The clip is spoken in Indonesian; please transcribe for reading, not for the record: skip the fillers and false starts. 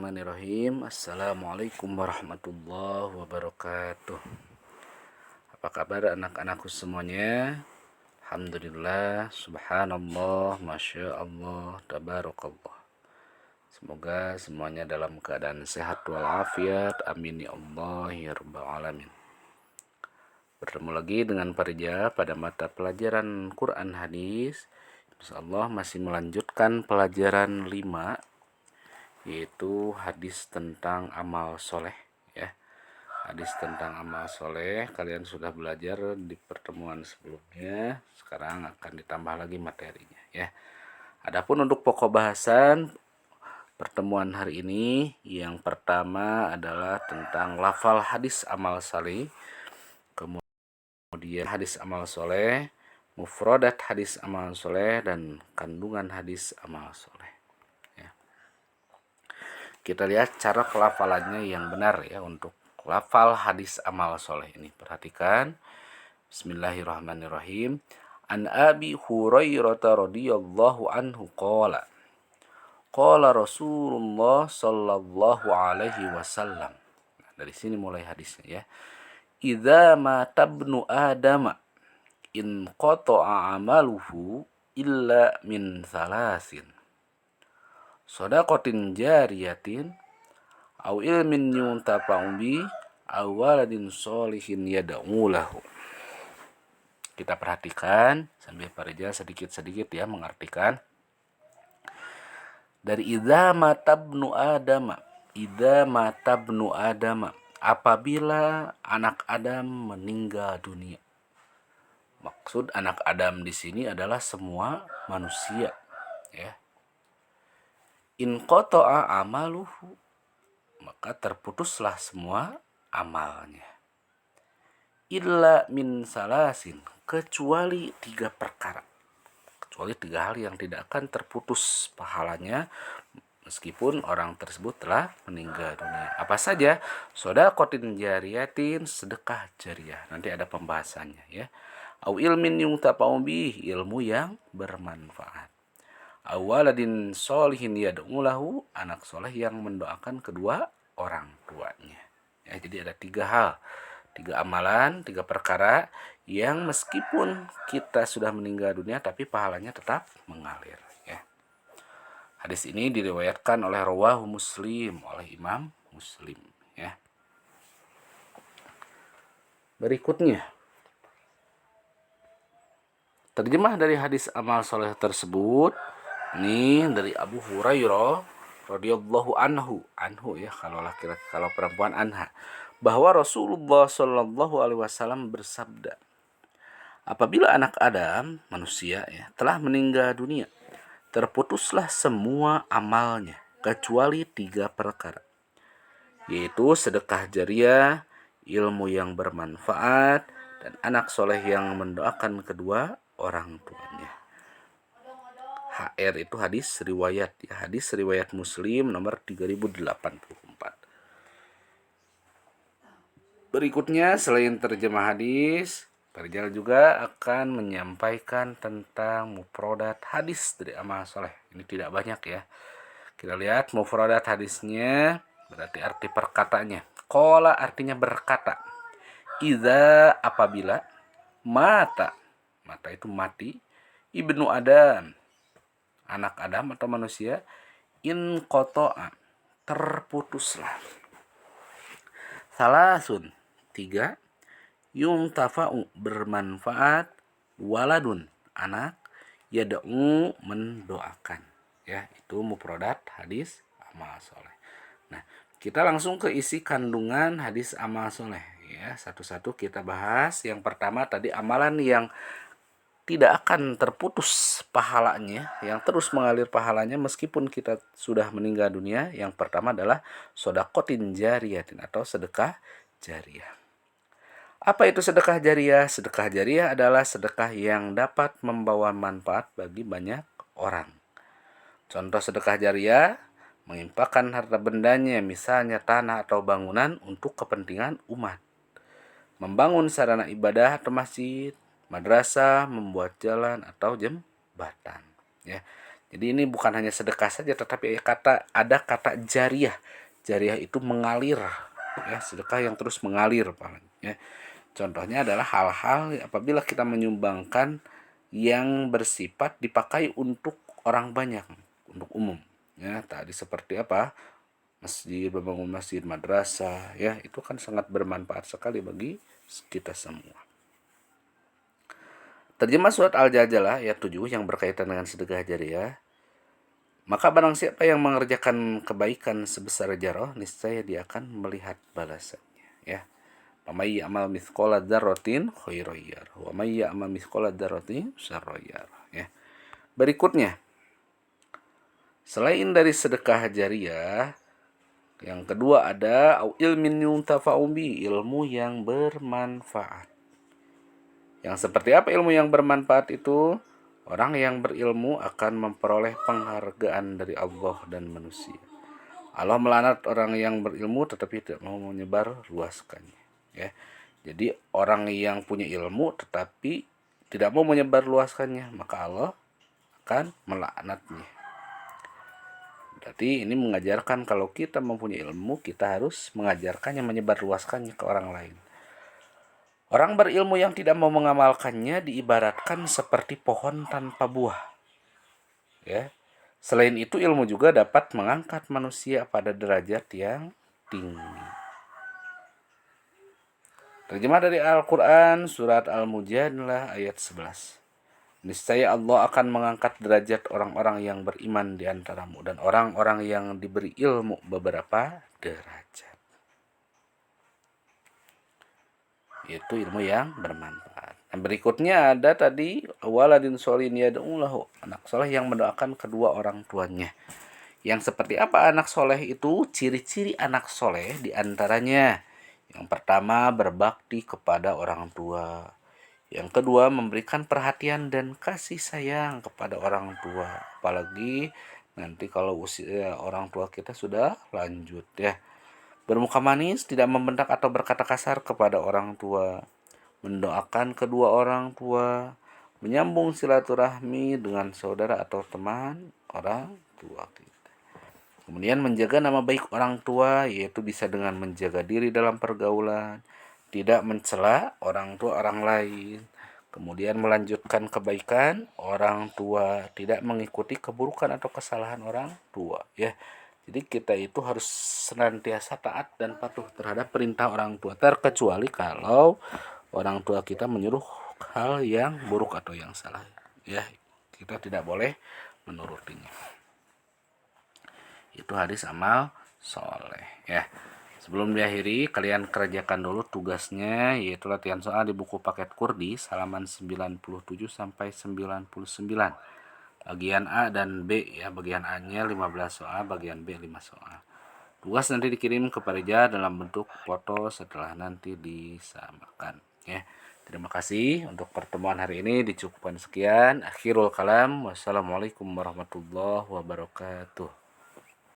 Bismillahirrahmanirrahim. Assalamualaikum warahmatullahi wabarakatuh. Apa kabar anak-anakku semuanya? Alhamdulillah, subhanallah, masya Allah, tabarakallah. Semoga semuanya dalam keadaan sehat walafiat. Amin ya Allah ya rabbal alamin. Bertemu lagi dengan Parija pada mata pelajaran Quran Hadis. Insyaallah masih melanjutkan pelajaran 5, yaitu hadis tentang amal soleh, ya. Hadis tentang amal soleh kalian sudah belajar di pertemuan sebelumnya, sekarang akan ditambah lagi materinya, ya. Adapun untuk pokok bahasan pertemuan hari ini, yang pertama adalah tentang lafal hadis amal soleh, kemudian hadis amal soleh, mufradat hadis amal soleh, dan kandungan hadis amal soleh. Kita lihat cara pelafalannya yang benar, ya, untuk lafal hadis amal soleh ini. Perhatikan. Bismillahirrahmanirrahim. An Abi Hurairah radhiyallahu anhu qala qala Rasulullah sallallahu alaihi wasallam. Nah, dari sini mulai hadisnya, ya. Idza mata ibnu Adam in qata'a amaluhu illa min salasin. Shadaqatin jariyatin au ilmin yuntafa'u bi au waladin sholihin yad'u lahu. Kita perhatikan sambil Parija sedikit-sedikit, ya, mengartikan. Dari idza matabnu Adam, idza matabnu Adam, apabila anak Adam meninggal dunia. Maksud anak Adam di sini adalah semua manusia, ya. In qata'a amaluhu, maka terputuslah semua amalnya. Illa min salasin, kecuali 3 perkara. Kecuali 3 hal yang tidak akan terputus pahalanya meskipun orang tersebut telah meninggal dunia. Apa saja? Shadaqatin jariyatin, sedekah jariah. Nanti ada pembahasannya, ya. Au ilmin yuntafa'u bih, ilmu yang bermanfaat. Awaladin solihin yad'u lahu, anak soleh yang mendoakan kedua orang tuanya. Ya, jadi ada 3 hal, 3 amalan, 3 perkara yang meskipun kita sudah meninggal dunia tapi pahalanya tetap mengalir, ya. Hadis ini diriwayatkan oleh rawahu Muslim, oleh Imam Muslim, ya. Berikutnya, terjemah dari hadis amal soleh tersebut. Ini dari Abu Hurairah radhiyallahu anhu, ya, kalau laki-laki, kalau perempuan anha, bahwa Rasulullah Shallallahu alaihi wasallam bersabda, apabila anak Adam, manusia, ya, telah meninggal dunia, terputuslah semua amalnya kecuali 3 perkara, yaitu sedekah jariah, ilmu yang bermanfaat, dan anak soleh yang mendoakan kedua orang tuanya. HR itu hadis riwayat, ya, hadis riwayat Muslim nomor 3084. Berikutnya, selain terjemah hadis, Parjal juga akan menyampaikan tentang mufradat hadis dari amal soleh. Ini tidak banyak, ya. Kita lihat mufradat hadisnya, berarti arti perkataannya. Qala artinya berkata. Idza, apabila. Mata, mata itu mati. Ibnu Adam, anak Adam atau manusia. In qata'a, terputuslah. Salasun, 3. Yuntafa'u, bermanfaat. Waladun, anak. Yad'u, mendoakan, ya. Itu mufradat hadis amal soleh. Nah, kita langsung ke isi kandungan hadis amal soleh, ya. Satu-satu kita bahas. Yang pertama tadi, amalan yang tidak akan terputus pahalanya, yang terus mengalir pahalanya meskipun kita sudah meninggal dunia. Yang pertama adalah shadaqatin jariyatin, atau sedekah jariah. Apa itu sedekah jariah? Sedekah jariah adalah sedekah yang dapat membawa manfaat bagi banyak orang. Contoh sedekah jariah, menginfakkan harta bendanya, misalnya tanah atau bangunan, untuk kepentingan umat. Membangun sarana ibadah atau masjid, madrasah, membuat jalan atau jembatan, ya. Jadi ini bukan hanya sedekah saja, tetapi ada kata jariyah. Jariyah itu mengalir, ya, sedekah yang terus mengalir pahalanya. Ya. Contohnya adalah hal-hal apabila kita menyumbangkan yang bersifat dipakai untuk orang banyak, untuk umum. Ya, tadi seperti apa? Masjid, membangun masjid, madrasah, ya, itu kan sangat bermanfaat sekali bagi kita semua. Terjemah surat Al-Jadalah ayat 7 yang berkaitan dengan sedekah jariyah. Maka barang siapa yang mengerjakan kebaikan sebesar jarah, niscaya dia akan melihat balasannya. Ya. May ya'mal mithqala dzarratin khairan yarah, wa may ya'mal mithqala dzarratin syarran yarah. Ya. Berikutnya, selain dari sedekah jariyah, yang kedua ada ilmin yuntafa'u bi, ilmu yang bermanfaat. Yang seperti apa ilmu yang bermanfaat itu? Orang yang berilmu akan memperoleh penghargaan dari Allah dan manusia. Allah melaknat orang yang berilmu tetapi tidak mau menyebar luaskannya. Ya. Jadi orang yang punya ilmu tetapi tidak mau menyebar luaskannya, maka Allah akan melaknatnya. Berarti ini mengajarkan kalau kita mempunyai ilmu, kita harus mengajarkannya, menyebar luaskannya ke orang lain. Orang berilmu yang tidak mau mengamalkannya diibaratkan seperti pohon tanpa buah. Ya. Selain itu, ilmu juga dapat mengangkat manusia pada derajat yang tinggi. Terjemah dari Al-Quran, surat Al-Mujadilah ayat 11. Niscaya Allah akan mengangkat derajat orang-orang yang beriman di antaramu dan orang-orang yang diberi ilmu beberapa derajat. Itu ilmu yang bermanfaat. Nah, berikutnya ada tadi waladin sholin yad'ulahu, anak soleh yang mendoakan kedua orang tuanya. Yang seperti apa anak soleh itu? Ciri-ciri anak soleh diantaranya, yang pertama berbakti kepada orang tua. Yang kedua memberikan perhatian dan kasih sayang kepada orang tua. Apalagi nanti kalau usia orang tua kita sudah lanjut, ya. Bermuka manis, tidak membentak atau berkata kasar kepada orang tua. Mendoakan kedua orang tua. Menyambung silaturahmi dengan saudara atau teman orang tua kita. Kemudian menjaga nama baik orang tua, yaitu bisa dengan menjaga diri dalam pergaulan, tidak mencela orang tua orang lain. Kemudian melanjutkan kebaikan orang tua, tidak mengikuti keburukan atau kesalahan orang tua, ya. Jadi kita itu harus senantiasa taat dan patuh terhadap perintah orang tua, terkecuali kalau orang tua kita menyuruh hal yang buruk atau yang salah, ya, kita tidak boleh menurutinya. Itu hadis amal soleh, ya. Sebelum diakhiri, kalian kerjakan dulu tugasnya, yaitu latihan soal di buku paket Kurdi halaman 97 sampai 99. Bagian A dan B, ya. Bagian A-nya 15 soal, bagian B 5 soal. Tugas nanti dikirim ke Parija dalam bentuk foto setelah nanti disamakan, ya. Terima kasih untuk pertemuan hari ini, dicukupkan sekian. Akhirul kalam, wassalamualaikum warahmatullahi wabarakatuh.